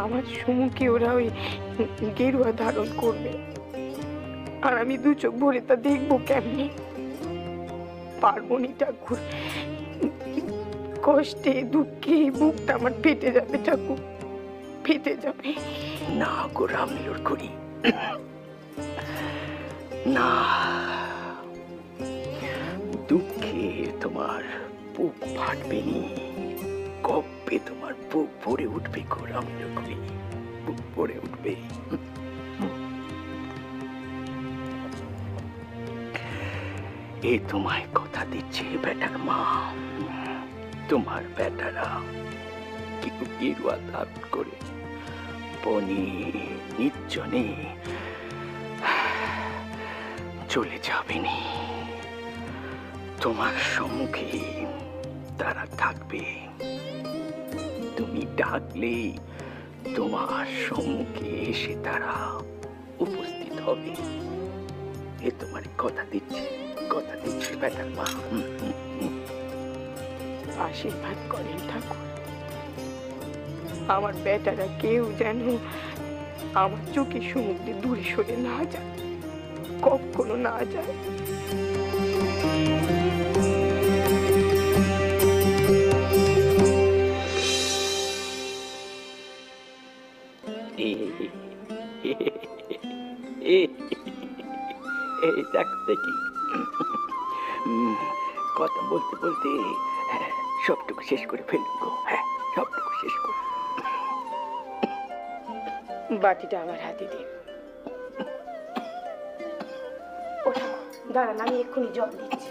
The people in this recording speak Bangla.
আমার সুমুখে ওরা ওই গেরুয়া ধারণ করবে, আর আমি দু চোখ ভরে তা দেখবো কেমনি? পার্বণী ঠাকুর, কষ্টে দুঃখে বুকটা আমার ফেটে যাবে ঠাকুর, ফেটে যাবে। না গো রামলোর করি, না, দুঃখে তোমার বুক ফাটবে নি, কবে তোমার বুক ভরে উঠবে গো রামলোর করি, বুক ভরে উঠবে। এ তোমায় কথা দিচ্ছে বেটার মা, তোমার বেটারা কেউ গেরুয়া ধারণ করে বনে নির্জনে চলে যাবে নি, তোমার সম্মুখে তারা থাকবে, তুমি ডাকলে তোমার সম্মুখে এসে তারা উপস্থিত হবে। এ তোমার কথা দিচ্ছে বেটার মা। আশীর্বাদ করেন ঠাকুর, আমার বেটারা কেউ যেন আমার চোখের সম্মুখ দিয়ে দূরে সরে না যায়, কখনো না যায়। দেখো দেখি, কথা বলতে বলতে সবটুকু শেষ করে ফেলুন গো। হ্যাঁ, সবটুকু শেষ করে। বাটিটা আমার হাতে দিন। দাঁড়ান, আমি এক্ষুনি জল দিচ্ছি।